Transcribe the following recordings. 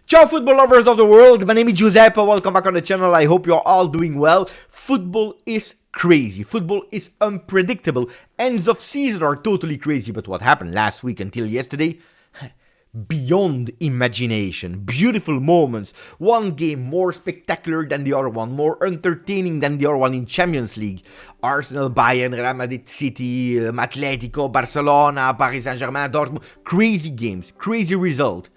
Ciao football lovers of the world, my name is Giuseppe, welcome back on the channel, I hope you're all doing well. Football is crazy, football is unpredictable, ends of season are totally crazy, but what happened last week until yesterday? Beyond imagination, beautiful moments, one game more spectacular than the other one, more entertaining than the other one in Champions League. Arsenal, Bayern, Real Madrid, City, Atletico, Barcelona, Paris Saint-Germain, Dortmund, crazy games, crazy result.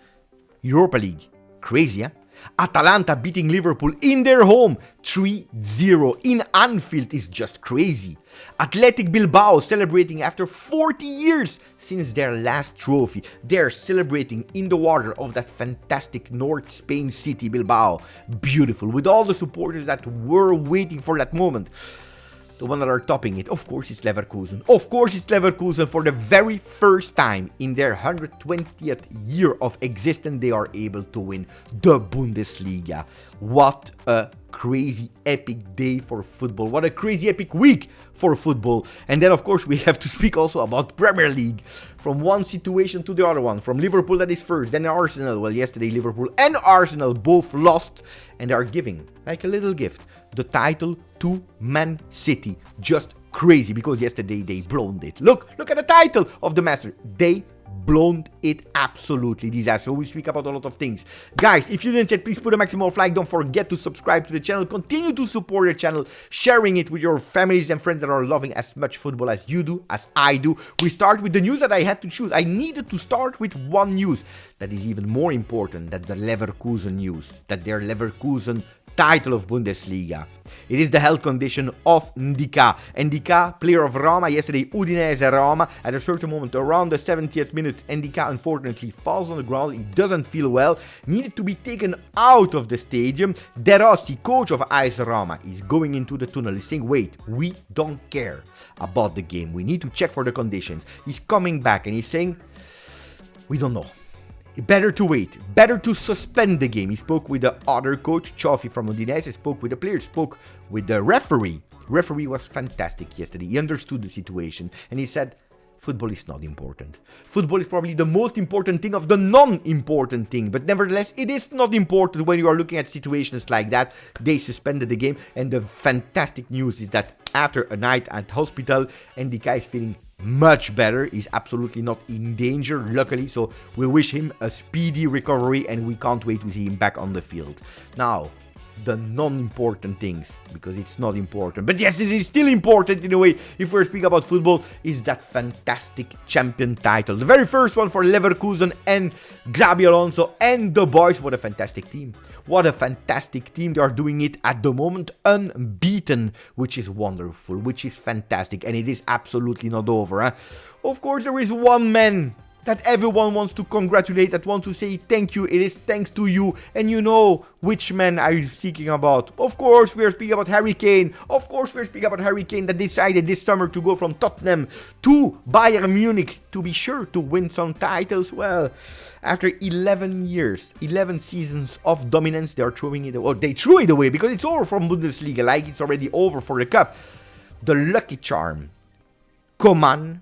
Europa League. Crazy, huh? Atalanta beating Liverpool in their home 3-0 in Anfield is just crazy. Athletic Bilbao celebrating after 40 years since their last trophy. They're celebrating in the water of that fantastic North Spain city, Bilbao. Beautiful, with all the supporters that were waiting for that moment. The one that are topping it, of course, is Leverkusen. Of course, it's Leverkusen. For the very first time in their 120th year of existence, they are able to win the Bundesliga. What a crazy epic day for football. What a crazy epic week for football. And then, of course, we have to speak also about Premier League. From one situation to the other one. From Liverpool that is first, then Arsenal. Well, yesterday Liverpool and Arsenal both lost. And they are giving, like a little gift, the title to Man City. Just crazy, because yesterday they blown it. Look at the title of the Master. They blown it absolutely disaster. We speak about a lot of things. Guys, if you didn't yet, please put a maximum of like. Don't forget to subscribe to the channel. Continue to support the channel, sharing it with your families and friends that are loving as much football as you do, as I do. We start with the news that I had to choose. I needed to start with one news that is even more important than the Leverkusen news, that their Leverkusen title of Bundesliga. It is the health condition of Ndika. Ndika, player of Roma, yesterday Udinese Roma. At a certain moment, around the 70th minute, Ndika unfortunately falls on the ground. He doesn't feel well, needed to be taken out of the stadium. De Rossi, coach of AS Roma, is going into the tunnel. He's saying, wait, we don't care about the game. We need to check for the conditions. He's coming back and he's saying, we don't know. Better to wait, better to suspend the game. He spoke with the other coach, Cioffi from Udinese, spoke with the players, spoke with the referee. Referee was fantastic yesterday. He understood the situation and he said, football is not important. Football is probably the most important thing of the non-important thing. But nevertheless, it is not important when you are looking at situations like that. They suspended the game. And the fantastic news is that after a night at hospital, Ndika is feeling much better. He's absolutely not in danger, luckily. So we wish him a speedy recovery and we can't wait to see him back on the field. Now, the non-important things, because it's not important, but yes, it is still important in a way if we're speaking about football, is that fantastic champion title. The very first one for Leverkusen and Xabi Alonso and the boys. What a fantastic team. What a fantastic team. They are doing it at the moment unbeaten, which is wonderful, which is fantastic, and it is absolutely not over. Huh? Of course, there is one man that everyone wants to congratulate, that wants to say thank you. It is thanks to you. And you know which man are you speaking about. Of course, we are speaking about Harry Kane. Of course, we are speaking about Harry Kane that decided this summer to go from Tottenham to Bayern Munich to be sure to win some titles. Well, after 11 years, 11 seasons of dominance, they are throwing it away. Or they threw it away because it's over from Bundesliga, like it's already over for the cup. The lucky charm, Coman.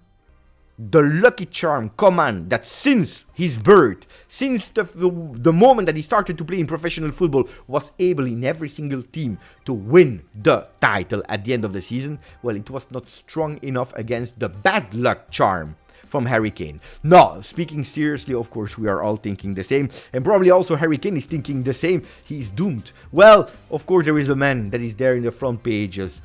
The lucky charm, Coman, that since his birth, since the moment that he started to play in professional football, was able in every single team to win the title at the end of the season, well, it was not strong enough against the bad luck charm from Harry Kane. No, speaking seriously, of course, we are all thinking the same, and probably also Harry Kane is thinking the same. He is doomed. Well, of course, there is a man that is there in the front pages.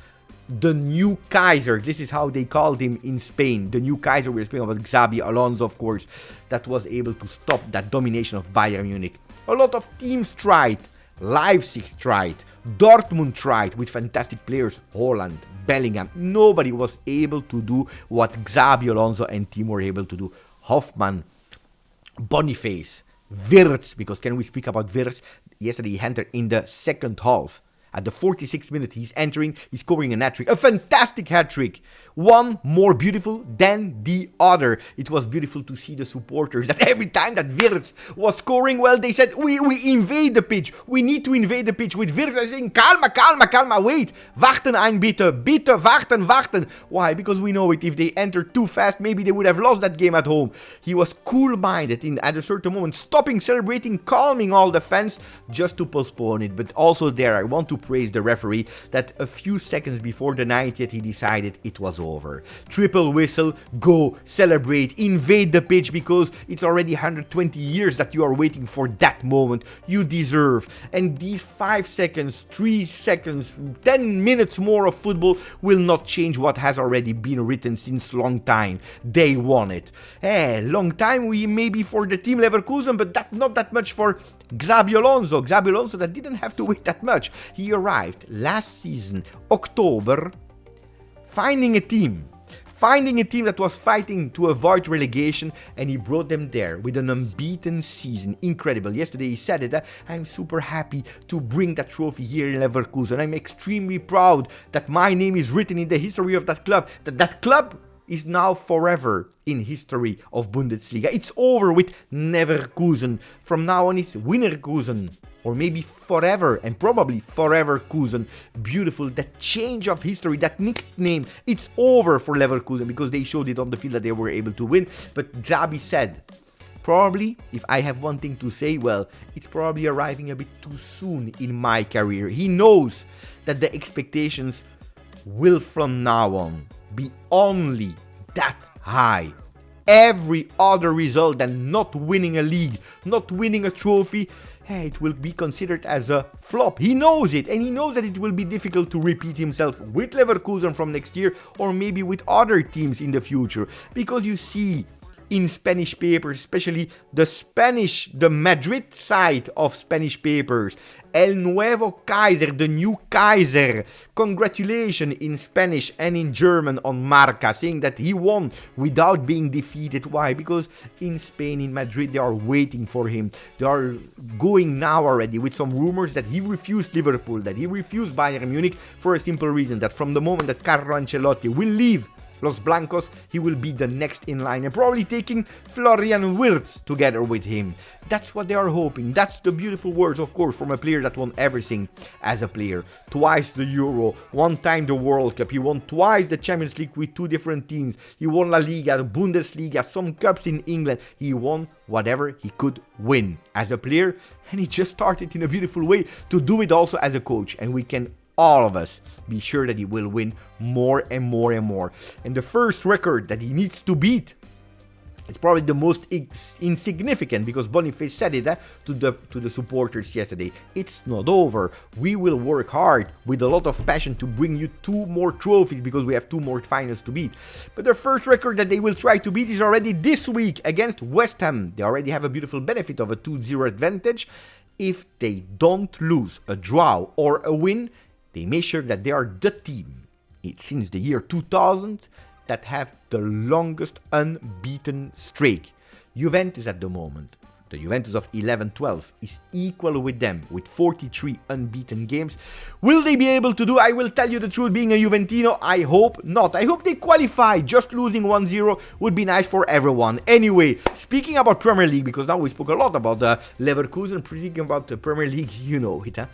The new Kaiser, this is how they called him in Spain. The new Kaiser, we're speaking about Xabi Alonso, of course, that was able to stop that domination of Bayern Munich. A lot of teams tried. Leipzig tried. Dortmund tried with fantastic players. Holland, Bellingham. Nobody was able to do what Xabi Alonso and team were able to do. Hoffman, Boniface, Wirtz, because can we speak about Wirtz? Yesterday he entered in the second half. At the 46th minute, he's entering, he's scoring a hat-trick. A fantastic hat-trick. One more beautiful than the other. It was beautiful to see the supporters that every time that Wirtz was scoring, well, they said, we invade the pitch. We need to invade the pitch. With Wirtz saying, calma, calma, calma, wait. Warten ein bitte, bitte, warten, warten. Why? Because we know it. If they entered too fast, maybe they would have lost that game at home. He was cool-minded at a certain moment, stopping, celebrating, calming all the fans just to postpone it. But also there, I want to praise the referee that a few seconds before the 90th, he decided it was over. Triple whistle, go, celebrate, invade the pitch, because it's already 120 years that you are waiting for that moment. You deserve. And these 5 seconds, 3 seconds, 10 minutes more of football will not change what has already been written since long time. They won it. Long time we maybe for the team Leverkusen, but not that much for Xabi Alonso. Xabi Alonso that didn't have to wait that much. He arrived last season, October, finding a team that was fighting to avoid relegation, and he brought them there with an unbeaten season. Incredible. Yesterday he said it, I'm super happy to bring that trophy here in Leverkusen. I'm extremely proud that my name is written in the history of that club, that club is now forever in history of Bundesliga. It's over with Neverkusen. From now on it's Winnerkusen. Or maybe forever, and probably forever Kusen. Beautiful, that change of history, that nickname, it's over for Leverkusen, because they showed it on the field that they were able to win. But Xabi said, probably, if I have one thing to say, well, it's probably arriving a bit too soon in my career. He knows that the expectations will from now on be only that high. Every other result than not winning a league, not winning a trophy, it will be considered as a flop. He knows it, and he knows that it will be difficult to repeat himself with Leverkusen from next year, or maybe with other teams in the future. Because you see, in Spanish papers, especially the Madrid side of Spanish papers, El Nuevo Kaiser, the new Kaiser, congratulations in Spanish and in German on Marca, saying that he won without being defeated. Why? Because in Spain, in Madrid, they are waiting for him. They are going now already with some rumors that he refused Liverpool, that he refused Bayern Munich, for a simple reason, that from the moment that Carlo Ancelotti will leave Los Blancos, he will be the next in line, and probably taking Florian Wirtz together with him. That's what they are hoping. That's the beautiful words, of course, from a player that won everything as a player. Twice the Euro, one time the World Cup. He won twice the Champions League with 2 different teams. He won La Liga, the Bundesliga, some cups in England. He won whatever he could win as a player, and he just started in a beautiful way to do it also as a coach, and we can all of us be sure that he will win more and more and more. And the first record that he needs to beat, it's probably the most insignificant, because Boniface said it to the supporters yesterday. It's not over. We will work hard with a lot of passion to bring you 2 more trophies, because we have 2 more finals to beat. But the first record that they will try to beat is already this week against West Ham. They already have a beautiful benefit of a 2-0 advantage. If they don't lose a draw or a win, they make sure that they are the team since the year 2000 that have the longest unbeaten streak. Juventus at the moment, the Juventus of 11-12, is equal with them with 43 unbeaten games. Will they be able to do? I will tell you the truth, being a Juventino, I hope not. I hope they qualify. Just losing 1-0 would be nice for everyone. Anyway, speaking about Premier League, because now we spoke a lot about the Leverkusen, speaking about the Premier League, you know it, huh?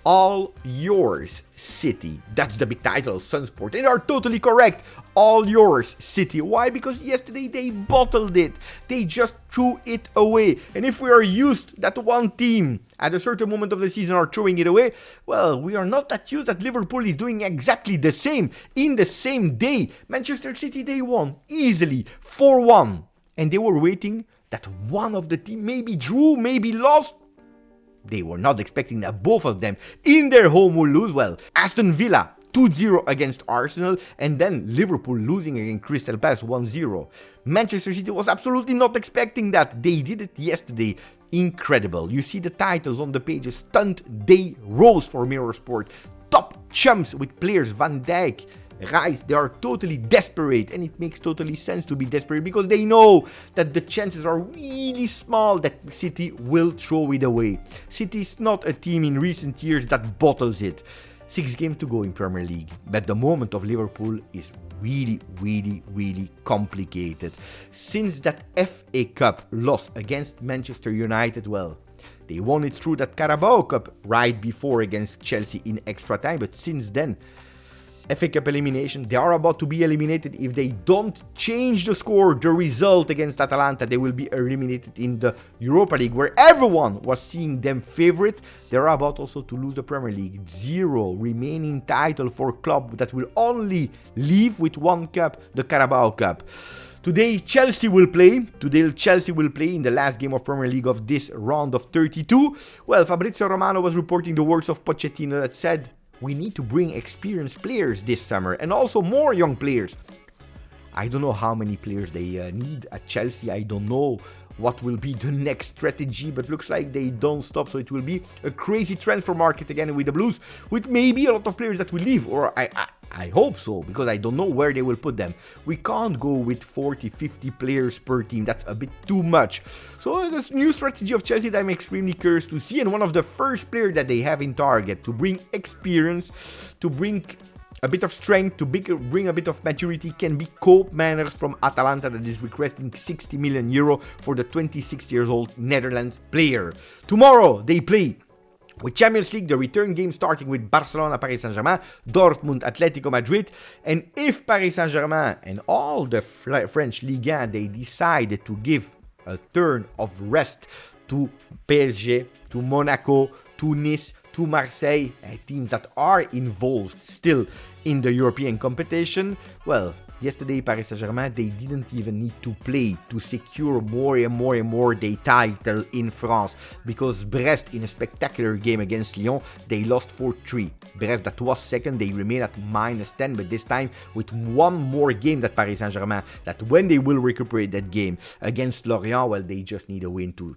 All yours, City. That's the big title of Sunsport. They are totally correct. All yours, City. Why? Because yesterday they bottled it. They just threw it away. And if we are used that one team at a certain moment of the season are throwing it away, well, we are not that used that Liverpool is doing exactly the same. In the same day, Manchester City, they won easily 4-1. And they were waiting that one of the team maybe drew, maybe lost. They were not expecting that both of them in their home will lose. Well, Aston Villa 2-0 against Arsenal, and then Liverpool losing against Crystal Palace 1-0. Manchester City was absolutely not expecting that. They did it yesterday. Incredible. You see the titles on the pages. Stunt Day Rose for Mirror Sport. Top chumps with players Van Dijk, Guys, they are totally desperate, and it makes totally sense to be desperate because they know that the chances are really small that City will throw it away. City is not a team in recent years that bottles it. 6 games to go in Premier League, but the moment of Liverpool is really complicated. Since that FA Cup loss against Manchester United, well, they won it through that Carabao Cup right before against Chelsea in extra time, but since then, FA Cup elimination, they are about to be eliminated if they don't change the score, the result against Atalanta. They will be eliminated in the Europa League, where everyone was seeing them favorite. They are about also to lose the Premier League. 0 remaining title for club that will only leave with 1 cup, the Carabao Cup. Today, Chelsea will play. Today, Chelsea will play in the last game of Premier League of this round of 32. Well, Fabrizio Romano was reporting the words of Pochettino that said, we need to bring experienced players this summer and also more young players. I don't know how many players they need at Chelsea. I don't know what will be the next strategy, but looks like they don't stop. So it will be a crazy transfer market again with the Blues, with maybe a lot of players that will leave, or I hope so, because I don't know where they will put them. We can't go with 40, 50 players per team. That's a bit too much. So this new strategy of Chelsea that I'm extremely curious to see, and one of the first players that they have in target to bring experience, to bring a bit of strength, to bring a bit of maturity, can be Koop Manners from Atalanta that is requesting 60 million euro for the 26-year-old Netherlands player. Tomorrow they play with Champions League, the return game starting with Barcelona, Paris Saint-Germain, Dortmund, Atletico Madrid. And if Paris Saint-Germain and all the French Ligue, they decided to give a turn of rest to PSG, to Monaco, to Nice, to Marseille, teams that are involved still in the European competition, well, yesterday Paris Saint-Germain, they didn't even need to play to secure more and more their title in France, because Brest, in a spectacular game against Lyon, they lost 4-3. Brest, that was second, they remain at -10, but this time with one more game that Paris Saint-Germain, that when they will recuperate that game against Lorient, well, they just need a win to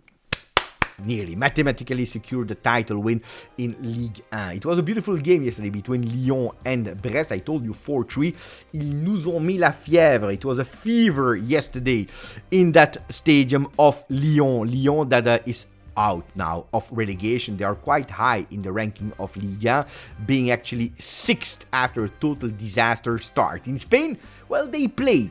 nearly mathematically secure the title win in Ligue 1. It was a beautiful game yesterday between Lyon and Brest. I told you 4-3. Ils nous ont mis la fièvre. It was a fever yesterday in that stadium of Lyon. Lyon that is out now of relegation. They are quite high in the ranking of Liga, being actually 6th after a total disaster start. In Spain, well, they played.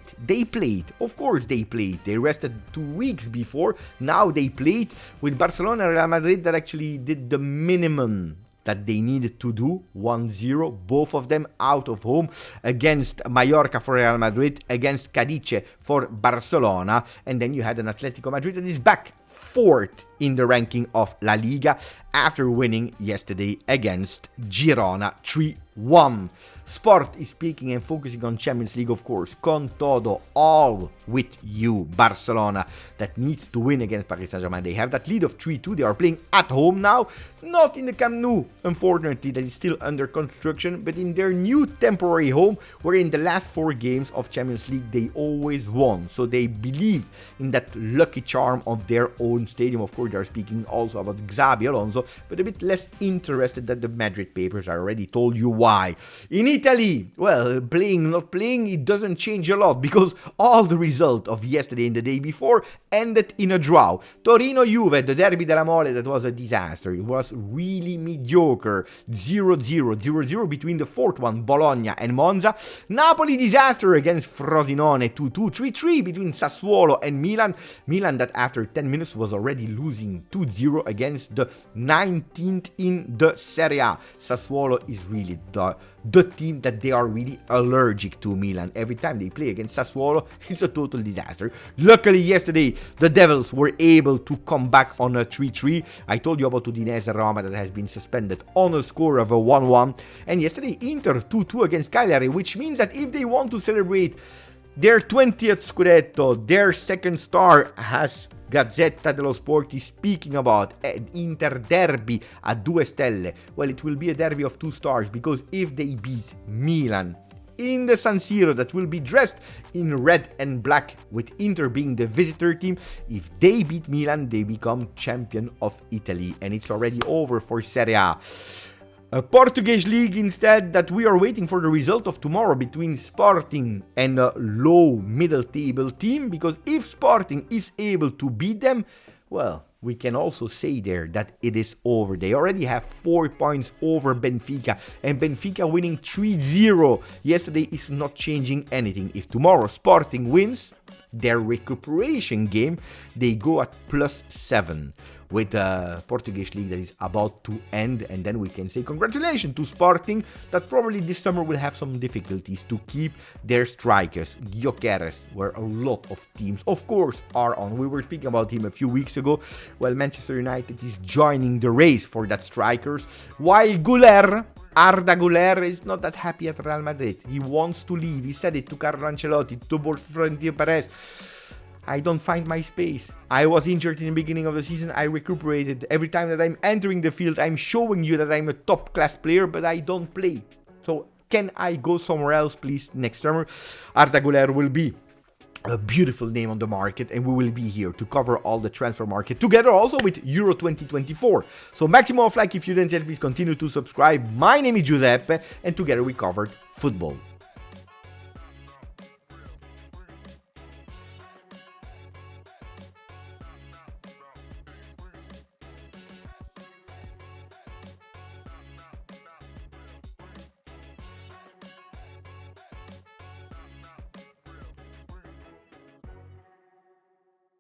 Of course they played. They rested 2 weeks before. Now they played with Barcelona and Real Madrid that actually did the minimum that they needed to do. 1-0, both of them out of home, against Mallorca for Real Madrid, against Cadiz for Barcelona. And then you had an Atletico Madrid that is back 4th in the ranking of La Liga after winning yesterday against Girona 3-1. Sport is speaking and focusing on Champions League, of course. Con todo, all with you, Barcelona, that needs to win against Paris Saint-Germain. They have that lead of 3-2. They are playing at home now, not in the Camp Nou, unfortunately, that is still under construction, but in their new temporary home, where in the last 4 games of Champions League, they always won. So they believe in that lucky charm of their own stadium. Of course, they are speaking also about Xabi Alonso, but a bit less interested that the Madrid papers. I already told you why. In Italy, well, playing, not playing, it doesn't change a lot, because all the result of yesterday and the day before ended in a draw. Torino-Juve, the Derby della Mole, that was a disaster. It was really mediocre. 0-0, 0-0 between the 4th one, Bologna and Monza. Napoli disaster against Frosinone, 2-2, 3-3 between Sassuolo and Milan. Milan that after 10 minutes was already losing 2-0 against the 19th in the Serie A. Sassuolo is really the team that they are really allergic to, Milan. Every time they play against Sassuolo, it's a total disaster. Luckily, yesterday, the Devils were able to come back on a 3-3. I told you about Udinese Roma that has been suspended on a score of a 1-1. And yesterday, Inter 2-2 against Cagliari, which means that if they want to celebrate their 20th Scudetto, their second star, has Gazzetta dello Sport is speaking about Inter derby a 2 stelle. Well, it will be a derby of 2 stars, because if they beat Milan in the San Siro, that will be dressed in red and black, with Inter being the visitor team, if they beat Milan, they become champion of Italy, and it's already over for Serie A. A Portuguese league instead, that we are waiting for the result of tomorrow between Sporting and a low middle table team, because if Sporting is able to beat them, well, we can also say there that it is over. They already have 4 points over Benfica, and Benfica winning 3-0 yesterday is not changing anything. If tomorrow Sporting wins their recuperation game, they go at +7 with the Portuguese league that is about to end, and then we can say congratulations to Sporting, that probably this summer will have some difficulties to keep their strikers, Gyökeres, where a lot of teams, of course, are on. We were speaking about him a few weeks ago. Well, Manchester United is joining the race for that strikers, while Arda Güler is not that happy at Real Madrid. He wants to leave. He said it to Carlo Ancelotti, to Florentino Perez. I don't find my space. I was injured in the beginning of the season. I recuperated. Every time that I'm entering the field, I'm showing you that I'm a top class player, but I don't play. So can I go somewhere else, please, next summer? Arda Güler will be a beautiful name on the market, and we will be here to cover all the transfer market together, also with Euro 2024. So maximum of like if you didn't yet, please continue to subscribe. My name is Giuseppe, and together we covered football.